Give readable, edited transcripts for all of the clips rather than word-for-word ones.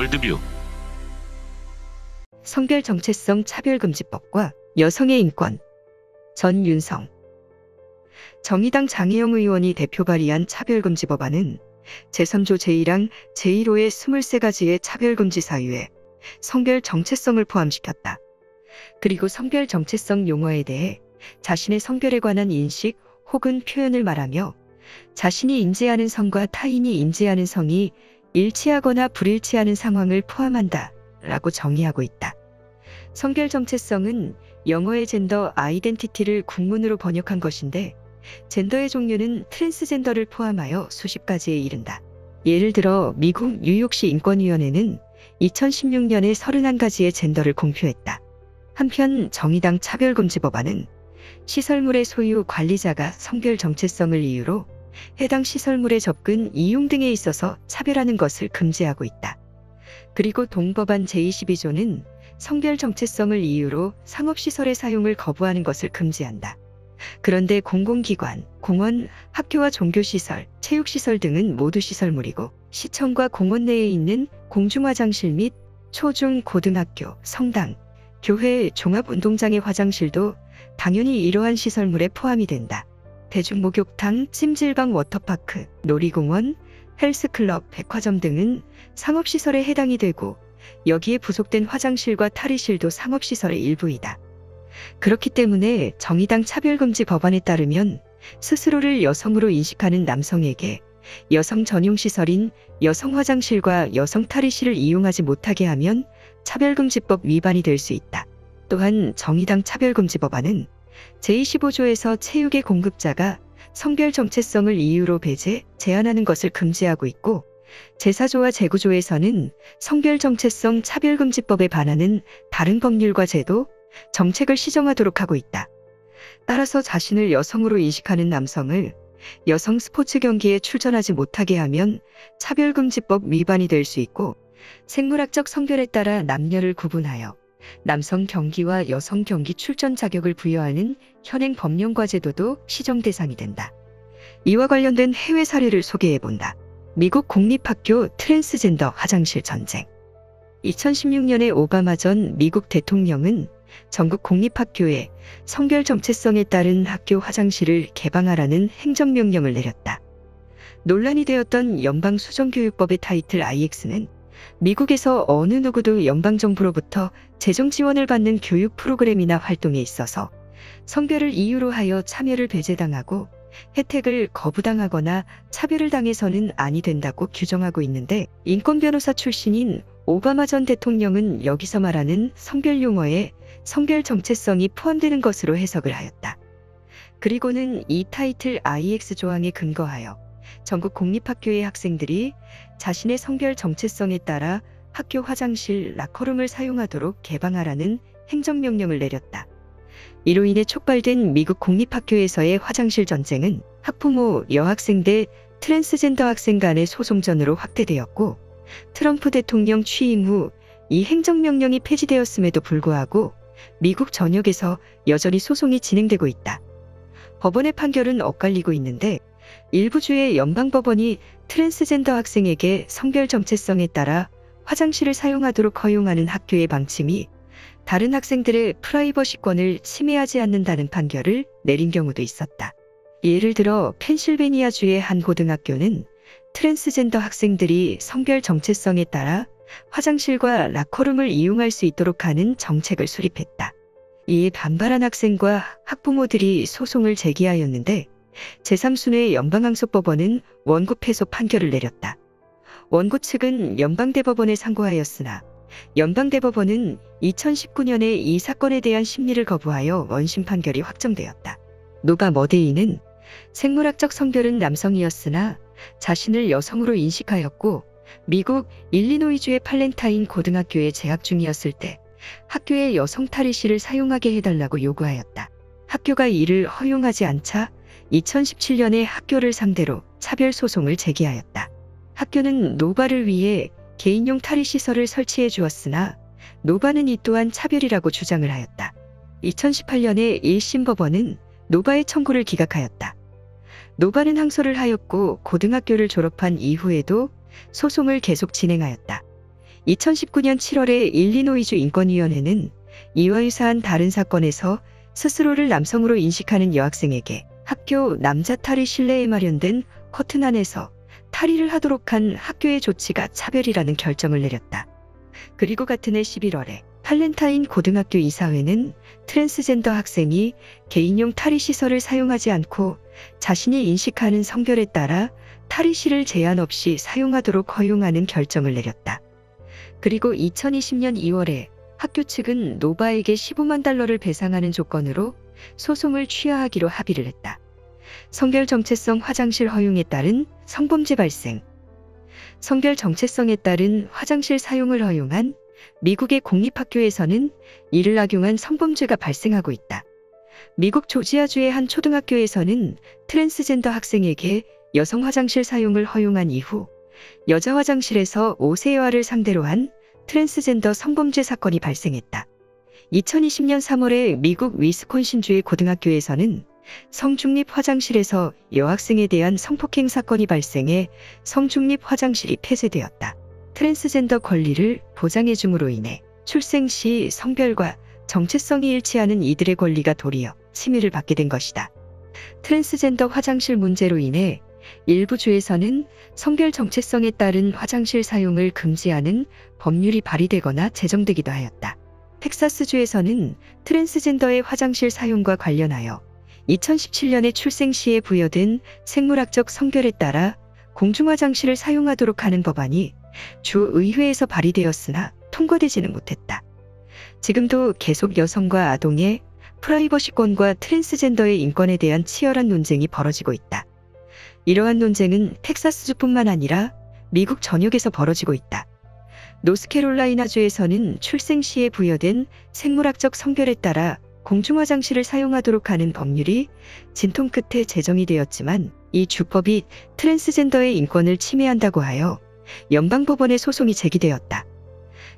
월드뷰. 성별 정체성 차별금지법과 여성의 인권. 전윤성. 정의당 장혜영 의원이 대표 발의한 차별금지법안은 제3조 제1항 제1호의 23가지의 차별금지 사유에 성별 정체성을 포함시켰다. 그리고 성별 정체성 용어에 대해 자신의 성별에 관한 인식 혹은 표현을 말하며 자신이 인지하는 성과 타인이 인지하는 성이 일치하거나 불일치하는 상황을 포함한다 라고 정의하고 있다. 성별 정체성은 영어의 젠더 아이덴티티를 국문으로 번역한 것인데 젠더의 종류는 트랜스젠더를 포함하여 수십 가지에 이른다. 예를 들어 미국 뉴욕시 인권위원회는 2016년에 31가지의 젠더를 공표했다. 한편 정의당 차별금지법안은 시설물의 소유 관리자가 성별 정체성을 이유로 해당 시설물의 접근, 이용 등에 있어서 차별하는 것을 금지하고 있다. 그리고 동법안 제22조는 성별 정체성을 이유로 상업시설의 사용을 거부하는 것을 금지한다. 그런데 공공기관, 공원, 학교와 종교시설, 체육시설 등은 모두 시설물이고 시청과 공원 내에 있는 공중화장실 및 초중 고등학교, 성당, 교회, 종합운동장의 화장실도 당연히 이러한 시설물에 포함이 된다. 대중목욕탕, 찜질방, 워터파크, 놀이공원, 헬스클럽, 백화점 등은 상업시설에 해당이 되고 여기에 부속된 화장실과 탈의실도 상업시설의 일부이다. 그렇기 때문에 정의당 차별금지 법안에 따르면 스스로를 여성으로 인식하는 남성에게 여성 전용시설인 여성 화장실과 여성 탈의실을 이용하지 못하게 하면 차별금지법 위반이 될 수 있다. 또한 정의당 차별금지 법안은 제25조에서 체육의 공급자가 성별 정체성을 이유로 배제, 제한하는 것을 금지하고 있고 제4조와 제9조에서는 성별 정체성 차별금지법에 반하는 다른 법률과 제도, 정책을 시정하도록 하고 있다. 따라서 자신을 여성으로 인식하는 남성을 여성 스포츠 경기에 출전하지 못하게 하면 차별금지법 위반이 될 수 있고 생물학적 성별에 따라 남녀를 구분하여 남성 경기와 여성 경기 출전 자격을 부여하는 현행 법령과 제도도 시정 대상이 된다. 이와 관련된 해외 사례를 소개해본다. 미국 공립학교 트랜스젠더 화장실 전쟁. 2016년에 오바마 전 미국 대통령은 전국 공립학교에 성별 정체성에 따른 학교 화장실을 개방하라는 행정명령을 내렸다. 논란이 되었던 연방수정교육법의 타이틀 IX는 미국에서 어느 누구도 연방정부로부터 재정 지원을 받는 교육 프로그램이나 활동에 있어서 성별을 이유로 하여 참여를 배제당하고 혜택을 거부당하거나 차별을 당해서는 아니 된다고 규정하고 있는데 인권변호사 출신인 오바마 전 대통령은 여기서 말하는 성별 용어에 성별 정체성이 포함되는 것으로 해석을 하였다. 그리고는 이 타이틀 IX 조항에 근거하여 전국 공립학교의 학생들이 자신의 성별 정체성에 따라 학교 화장실, 라커룸을 사용하도록 개방하라는 행정명령을 내렸다. 이로 인해 촉발된 미국 공립학교에서의 화장실 전쟁은 학부모, 여학생대, 트랜스젠더 학생 간의 소송전으로 확대되었고 트럼프 대통령 취임 후 이 행정명령이 폐지되었음에도 불구하고 미국 전역에서 여전히 소송이 진행되고 있다. 법원의 판결은 엇갈리고 있는데 일부 주의 연방법원이 트랜스젠더 학생에게 성별 정체성에 따라 화장실을 사용하도록 허용하는 학교의 방침이 다른 학생들의 프라이버시권을 침해하지 않는다는 판결을 내린 경우도 있었다. 예를 들어 펜실베니아주의 한 고등학교는 트랜스젠더 학생들이 성별 정체성에 따라 화장실과 라커룸을 이용할 수 있도록 하는 정책을 수립했다. 이에 반발한 학생과 학부모들이 소송을 제기하였는데 제3순회 연방항소법원은 원고 패소 판결을 내렸다. 원고 측은 연방대법원에 상고하였으나 연방대법원은 2019년에 이 사건에 대한 심리를 거부하여 원심 판결이 확정되었다. 노바 머데이는 생물학적 성별은 남성이었으나 자신을 여성으로 인식하였고 미국 일리노이주의 팔렌타인 고등학교에 재학 중이었을 때 학교에 여성 탈의실을 사용하게 해달라고 요구하였다. 학교가 이를 허용하지 않자 2017년에 학교를 상대로 차별 소송을 제기하였다. 학교는 노바를 위해 개인용 탈의시설을 설치해 주었으나 노바는 이 또한 차별이라고 주장을 하였다. 2018년에 1심 법원은 노바의 청구를 기각하였다. 노바는 항소를 하였고 고등학교를 졸업한 이후에도 소송을 계속 진행하였다. 2019년 7월에 일리노이주 인권위원회는 이와 유사한 다른 사건에서 스스로를 남성으로 인식하는 여학생에게 학교 남자 탈의 실내에 마련된 커튼 안에서 탈의를 하도록 한 학교의 조치가 차별이라는 결정을 내렸다. 그리고 같은 해 11월에 팔렌타인 고등학교 이사회는 트랜스젠더 학생이 개인용 탈의 시설을 사용하지 않고 자신이 인식하는 성별에 따라 탈의실을 제한 없이 사용하도록 허용하는 결정을 내렸다. 그리고 2020년 2월에 학교 측은 노바에게 15만 달러를 배상하는 조건으로 소송을 취하하기로 합의를 했다. 성별 정체성 화장실 허용에 따른 성범죄 발생. 성별 정체성에 따른 화장실 사용을 허용한 미국의 공립학교에서는 이를 악용한 성범죄가 발생하고 있다. 미국 조지아주의 한 초등학교에서는 트랜스젠더 학생에게 여성 화장실 사용을 허용한 이후 여자 화장실에서 5세 여아를 상대로 한 트랜스젠더 성범죄 사건이 발생했다. 2020년 3월에 미국 위스콘신주의 고등학교에서는 성중립 화장실에서 여학생에 대한 성폭행 사건이 발생해 성중립 화장실이 폐쇄되었다. 트랜스젠더 권리를 보장해줌으로 인해 출생 시 성별과 정체성이 일치하는 이들의 권리가 도리어 침해를 받게 된 것이다. 트랜스젠더 화장실 문제로 인해 일부 주에서는 성별 정체성에 따른 화장실 사용을 금지하는 법률이 발의되거나 제정되기도 하였다. 텍사스주에서는 트랜스젠더의 화장실 사용과 관련하여 2017년에 출생 시에 부여된 생물학적 성별에 따라 공중화장실을 사용하도록 하는 법안이 주 의회에서 발의되었으나 통과되지는 못했다. 지금도 계속 여성과 아동의 프라이버시권과 트랜스젠더의 인권에 대한 치열한 논쟁이 벌어지고 있다. 이러한 논쟁은 텍사스주뿐만 아니라 미국 전역에서 벌어지고 있다. 노스캐롤라이나주에서는 출생 시에 부여된 생물학적 성별에 따라 공중화장실을 사용하도록 하는 법률이 진통 끝에 제정이 되었지만 이 주법이 트랜스젠더의 인권을 침해한다고 하여 연방법원에 소송이 제기되었다.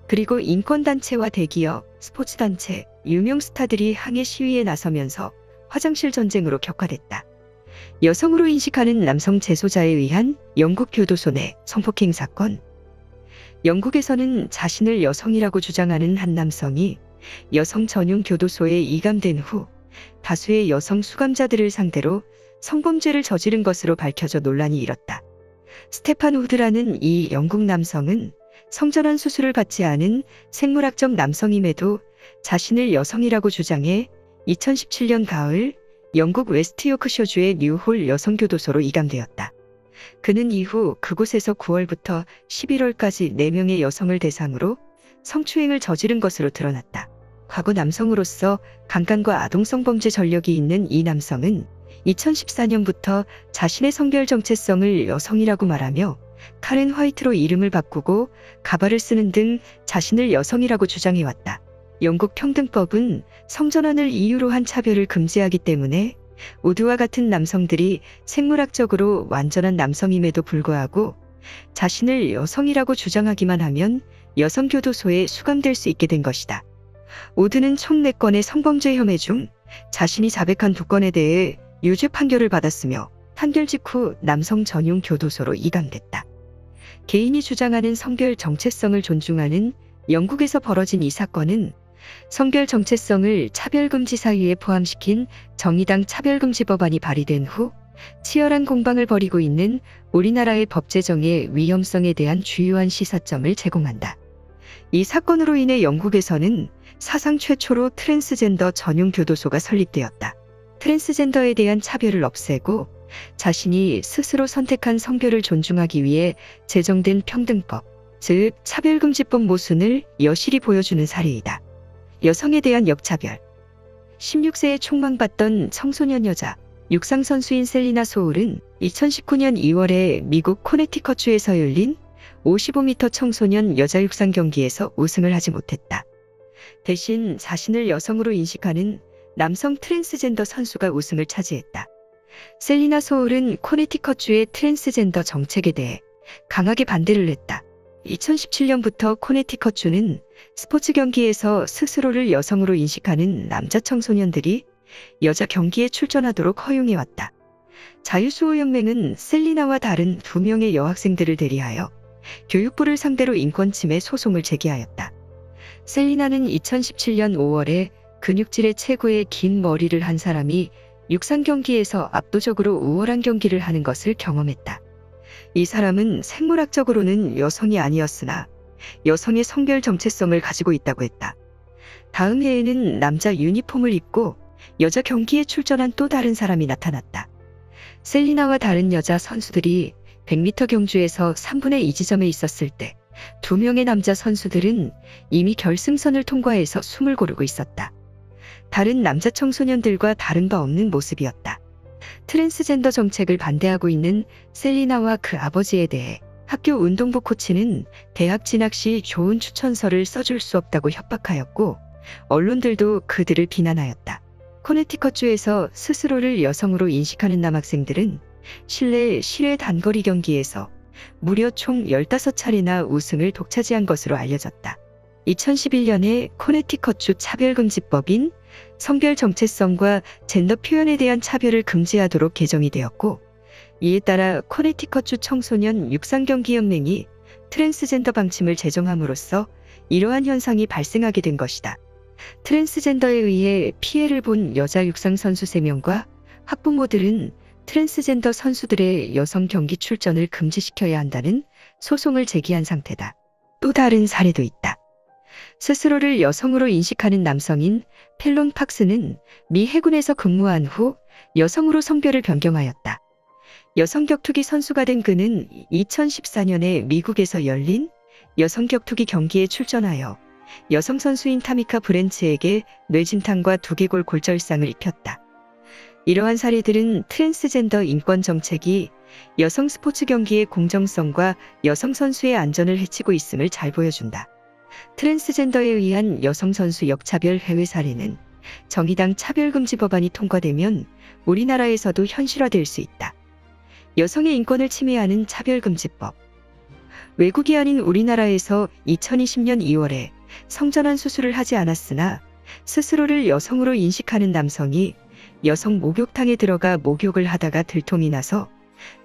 그리고 인권단체와 대기업, 스포츠단체, 유명 스타들이 항해 시위에 나서면서 화장실 전쟁으로 격화됐다. 여성으로 인식하는 남성 재소자에 의한 영국 교도소 내 성폭행 사건. 영국에서는 자신을 여성이라고 주장하는 한 남성이 여성 전용 교도소에 이감된 후 다수의 여성 수감자들을 상대로 성범죄를 저지른 것으로 밝혀져 논란이 일었다. 스테판 우드라는 이 영국 남성은 성전환 수술을 받지 않은 생물학적 남성임에도 자신을 여성이라고 주장해 2017년 가을 영국 웨스트 요크셔주의 뉴홀 여성교도소로 이감되었다. 그는 이후 그곳에서 9월부터 11월까지 4명의 여성을 대상으로 성추행을 저지른 것으로 드러났다. 과거 남성으로서 강간과 아동성범죄 전력이 있는 이 남성은 2014년부터 자신의 성별 정체성을 여성이라고 말하며 카렌 화이트로 이름을 바꾸고 가발을 쓰는 등 자신을 여성이라고 주장해왔다. 영국 평등법은 성전환을 이유로 한 차별을 금지하기 때문에 우드와 같은 남성들이 생물학적으로 완전한 남성임에도 불구하고 자신을 여성이라고 주장하기만 하면 여성교도소에 수감될 수 있게 된 것이다. 우드는 총 4건의 성범죄 혐의 중 자신이 자백한 2건에 대해 유죄 판결을 받았으며 판결 직후 남성 전용 교도소로 이감됐다. 개인이 주장하는 성별 정체성을 존중하는 영국에서 벌어진 이 사건은 성별 정체성을 차별금지 사유에 포함시킨 정의당 차별금지 법안이 발의된 후 치열한 공방을 벌이고 있는 우리나라의 법 제정의 위험성에 대한 주요한 시사점을 제공한다. 이 사건으로 인해 영국에서는 사상 최초로 트랜스젠더 전용 교도소가 설립되었다. 트랜스젠더에 대한 차별을 없애고 자신이 스스로 선택한 성별을 존중하기 위해 제정된 평등법, 즉 차별금지법 모순을 여실히 보여주는 사례이다. 여성에 대한 역차별. 16세에 총망받던 청소년 여자 육상 선수인 셀리나 소울은 2019년 2월에 미국 코네티컷주에서 열린 55m 청소년 여자 육상 경기에서 우승을 하지 못했다. 대신 자신을 여성으로 인식하는 남성 트랜스젠더 선수가 우승을 차지했다. 셀리나 소울은 코네티컷주의 트랜스젠더 정책에 대해 강하게 반대를 했다. 2017년부터 코네티컷주는 스포츠 경기에서 스스로를 여성으로 인식하는 남자 청소년들이 여자 경기에 출전하도록 허용해왔다. 자유수호연맹은 셀리나와 다른 2명의 여학생들을 대리하여 교육부를 상대로 인권침해 소송을 제기하였다. 셀리나는 2017년 5월에 근육질의 최고의 긴 머리를 한 사람이 육상 경기에서 압도적으로 우월한 경기를 하는 것을 경험했다. 이 사람은 생물학적으로는 여성이 아니었으나 여성의 성별 정체성을 가지고 있다고 했다. 다음 해에는 남자 유니폼을 입고 여자 경기에 출전한 또 다른 사람이 나타났다. 셀리나와 다른 여자 선수들이 100m 경주에서 3분의 2 지점에 있었을 때 2명의 남자 선수들은 이미 결승선을 통과해서 숨을 고르고 있었다. 다른 남자 청소년들과 다른 바 없는 모습이었다. 트랜스젠더 정책을 반대하고 있는 셀리나와 그 아버지에 대해 학교 운동부 코치는 대학 진학 시 좋은 추천서를 써줄 수 없다고 협박하였고, 언론들도 그들을 비난하였다. 코네티컷주에서 스스로를 여성으로 인식하는 남학생들은 실내 단거리 경기에서 무려 총 15차례나 우승을 독차지한 것으로 알려졌다. 2011년에 코네티컷주 차별금지법인 성별 정체성과 젠더 표현에 대한 차별을 금지하도록 개정이 되었고, 이에 따라 코네티컷주 청소년 육상경기연맹이 트랜스젠더 방침을 제정함으로써 이러한 현상이 발생하게 된 것이다. 트랜스젠더에 의해 피해를 본 여자 육상 선수 3명과 학부모들은 트랜스젠더 선수들의 여성 경기 출전을 금지시켜야 한다는 소송을 제기한 상태다. 또 다른 사례도 있다. 스스로를 여성으로 인식하는 남성인 펠론 팍스는 미 해군에서 근무한 후 여성으로 성별을 변경하였다. 여성 격투기 선수가 된 그는 2014년에 미국에서 열린 여성 격투기 경기에 출전하여 여성 선수인 타미카 브렌츠에게 뇌진탕과 두개골 골절상을 입혔다. 이러한 사례들은 트랜스젠더 인권 정책이 여성 스포츠 경기의 공정성과 여성 선수의 안전을 해치고 있음을 잘 보여준다. 트랜스젠더에 의한 여성 선수 역차별 해외 사례는 정의당 차별금지 법안이 통과되면 우리나라에서도 현실화될 수 있다. 여성의 인권을 침해하는 차별금지법. 외국이 아닌 우리나라에서 2020년 2월에 성전환 수술을 하지 않았으나 스스로를 여성으로 인식하는 남성이 여성 목욕탕에 들어가 목욕을 하다가 들통이 나서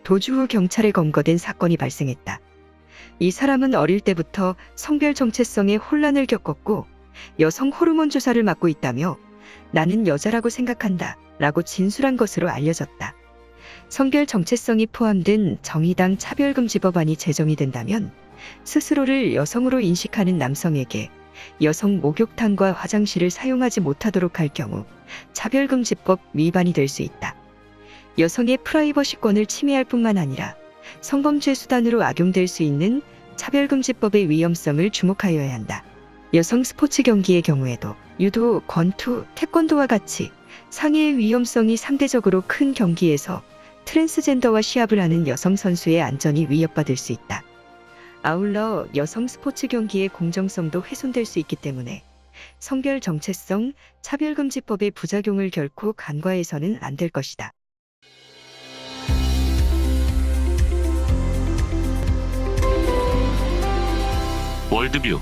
도주 후 경찰에 검거된 사건이 발생했다. 이 사람은 어릴 때부터 성별 정체성에 혼란을 겪었고 여성 호르몬 주사를 맞고 있다며 나는 여자라고 생각한다 라고 진술한 것으로 알려졌다. 성별 정체성이 포함된 정의당 차별금지법안이 제정이 된다면 스스로를 여성으로 인식하는 남성에게 여성 목욕탕과 화장실을 사용하지 못하도록 할 경우 차별금지법 위반이 될 수 있다. 여성의 프라이버시권을 침해할 뿐만 아니라 성범죄 수단으로 악용될 수 있는 차별금지법의 위험성을 주목하여야 한다. 여성 스포츠 경기의 경우에도 유도, 권투, 태권도와 같이 상해의 위험성이 상대적으로 큰 경기에서 트랜스젠더와 시합을 하는 여성 선수의 안전이 위협받을 수 있다. 아울러 여성 스포츠 경기의 공정성도 훼손될 수 있기 때문에 성별 정체성 차별금지법의 부작용을 결코 간과해서는 안 될 것이다. 월드뷰